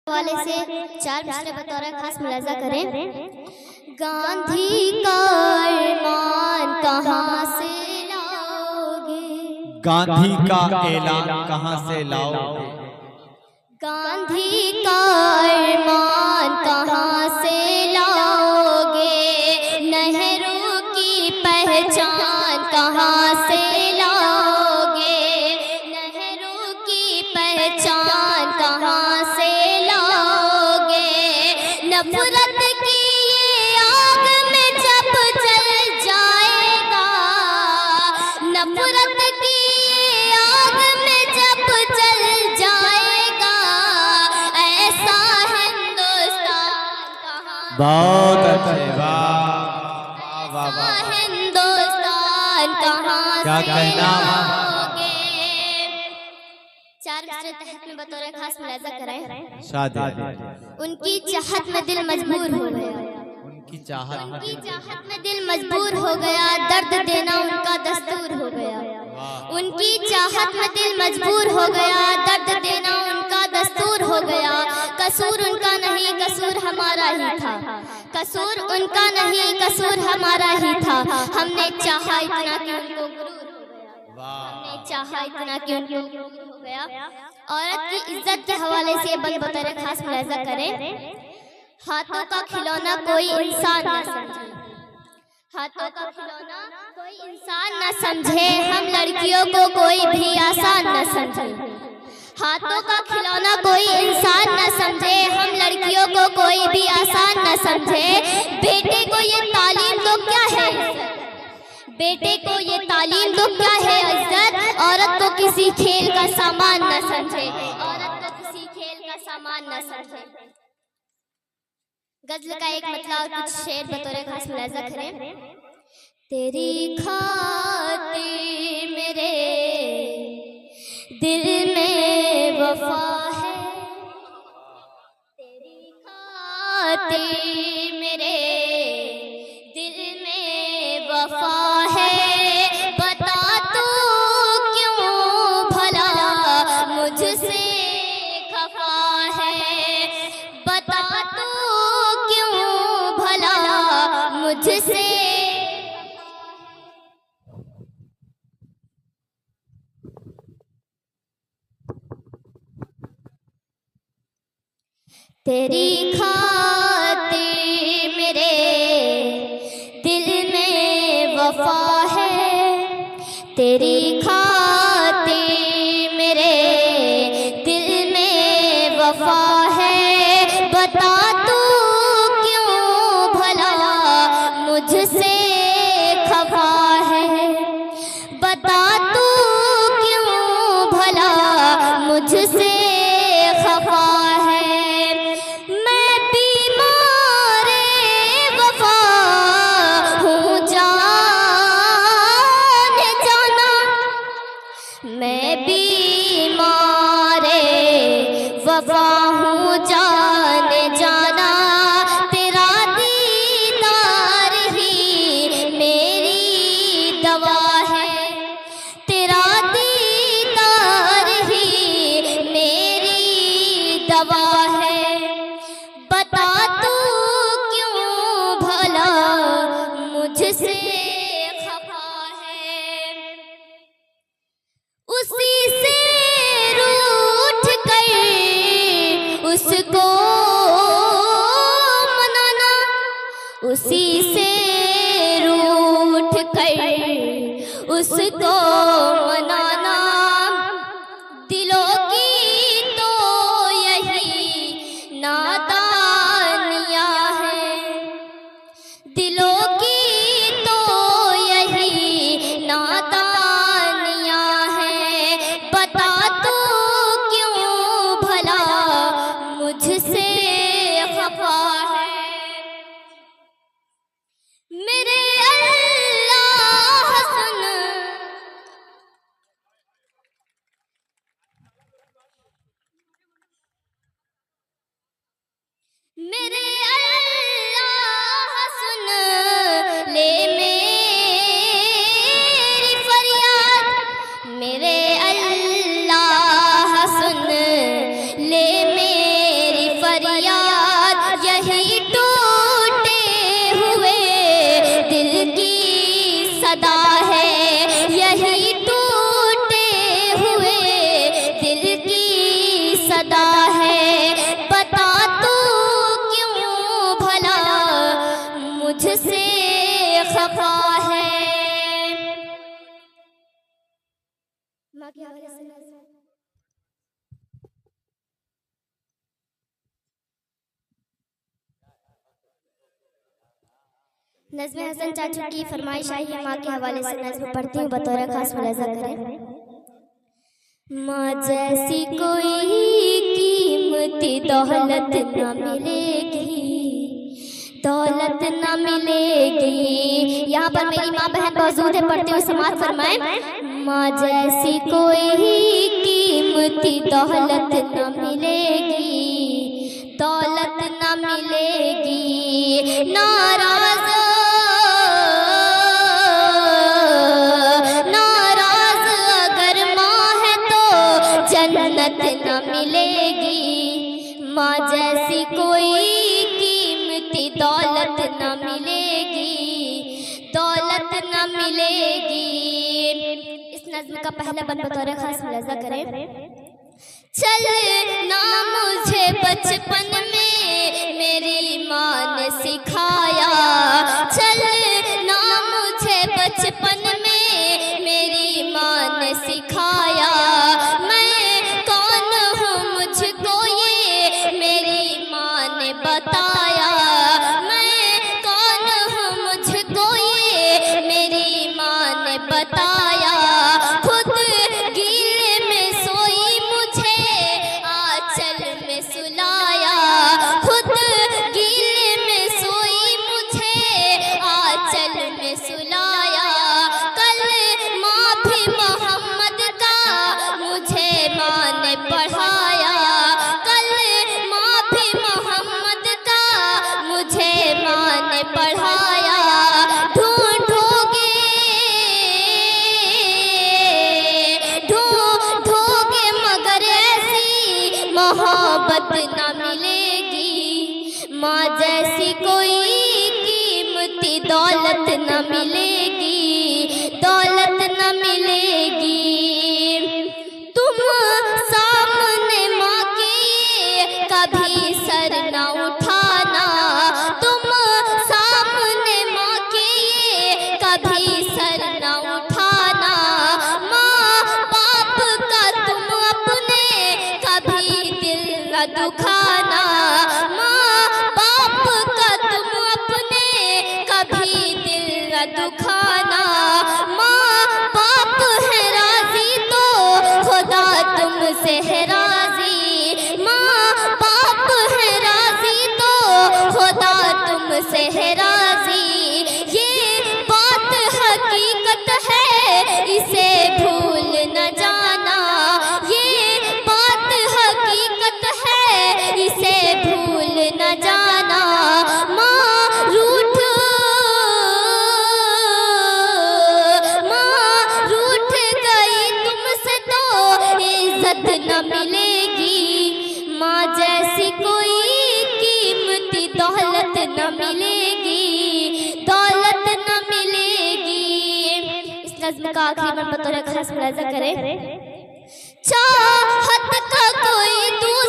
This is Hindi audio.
हवाले से चार मिसरे बतौर खास मुलाजा करें। गांधी का ईमान कहाँ से लाओगे, गांधी का ऐलान कहाँ से लाओगे, गांधी का ईमान कहाँ से लाओगे, नेहरू की पहचान कहाँ से लाओगे, नेहरू की पहचान कहाँ से लाओगे। नफरत की ये आग में जब जल जाएगा, नफरत की ये आग में जब जल जाएगा, ऐसा हिंदुस्तान कहाँ, बहुत अच्छे, वाह वाह वाह, हिंदुस्तान कहाँ क्या से कहना। लाओगे। चार मिसरे तहत में बतौर खास मुलाजा कराएं। शादी उनकी चाहत में दिल मजबूर हो गया, उनकी चाहत में दिल मजबूर हो गया, दर्द देना उनका दस्तूर हो गया। उनकी चाहत में दिल मजबूर हो गया, दर्द देना उनका दस्तूर हो गया। कसूर उनका नहीं, कसूर हमारा ही था, कसूर उनका नहीं, कसूर हमारा ही था। हमने चाहा इतना कि उनको गुरूर हो गया, हमने चाहा इतना कि उनको गुरूर हो गया। औरत की इज्जत के हवाले से बंद बतौर खास मुलाजा करें। हाथों का खिलौना कोई इंसान न समझे, हाथों का खिलौना कोई इंसान न समझे, हम लड़कियों को कोई भी आसान न समझे। हाथों का खिलौना कोई इंसान न समझे, हम लड़कियों को कोई भी आसान न समझे। बेटे को ये तालीम तो क्या है, बेटे को ये तालीम तो क्या है इज्जत, औरत को किसी खेल का सामान न समझे, औरत को किसी खेल का सामान न समझे। गजल का एक मतलब और कुछ शेर बतौर खास मुलाजा करें। तेरी खातिर मेरे दिल में वफा है, तेरी खातिर मेरे दिल में वफा है। बता तू क्यों भला मुझसे खफा है, बता तू क्यों भला मुझसे। तेरी खातिर मेरे दिल में वफा है, तेरी खातिर मेरे दिल में वफा है। बता तू क्यों भला मुझसे खफा है, बता तू क्यों भला मुझसे खफा है। मैं बीमार वफा हूँ जाने जाना, मैं बीमार वफा हूँ जाने जाना। तेरा दीदार ही मेरी दवा है, तेरा दीदार ही मेरी दवा है। बता तू क्यों भला मुझसे खफा है। उसी से रूठ कर उसको मनाना, उसी से रूठ कर उसको मनाना। दिलों की तो यही नादानियाँ हैं, दिलों की तो यही नादानियाँ हैं। बता तू क्यों भला मुझसे खफा है। मेरे अल्लाह सुन, के हवाले से नज़्म हसन चाचू की फरमाइश आई है। माँ के हवाले से नज़्म पढ़ती हूँ, बतौर खास मुलाज़ा करें। माँ जैसी कोई कीमती दौलत न मिलेगी, दौलत न मिलेगी। यहाँ पर मेरी माँ बहन मौजूद है, पढ़ते हुए समाज फरमाए। माँ जैसी कोई कीमती दौलत न मिलेगी, दौलत न मिलेगी। नाराज अगर माँ है तो जन्नत न मिलेगी। माँ जैसी कोई कीमती दौलत न मिलेगी, दौलत न मिलेगी। इस नज़्म का पहला बंद बतौर खास मुलाज़ा करें। चलना मुझे बचपन में मेरी माँ ने सिखाया, चलना मुझे बचपन में मेरी माँ ने सिखाया। मैं कौन हूँ मुझको ये मेरी माँ ने बताया, मैं कौन हूँ मुझको ये मेरी माँ ने बताया। खुद गीले में सोई मुझे आंचल में सुलाया, खुद गीले में सोई मुझे आंचल में सुलाया। कल माँ भी मोहम्मद का मुझे माँ ने पढ़ाया, कल माँ भी मोहम्मद का मुझे माँ ने पढ़ाया। ढूंढोगे मगर ऐसी मोहब्बत न मिलेगी। माँ जैसी कोई कीमती दौलत न मिलेगी, दौलत न मिलेगी। तुम सामने माँ के कभी सर न उठाना, तुम सामने माँ के कभी सर न उठाना। माँ बाप का तुम अपने कभी दिल न दुखाना, माँ बाप का तुम अपने कभी दिल न दुखाना। माँ बाप है राजी तो खुदा तुमसे है राजी, माँ बाप है राजी तो खुदा तुमसे है राजी। ये बात हकीकत है इसे भूल न जाना, ये बात हकीकत है इसे भूल न जाना। माँ रूठ गई तुमसे तो इज्जत न मिलेगी। माँ जैसी कोई कीमती दौलत न मिलेगी, दौलत न मिलेगी। इस नज़्म का आखिरी बंद बतौर खास मुलाज़ा करें। चाहत का कोई दूसरा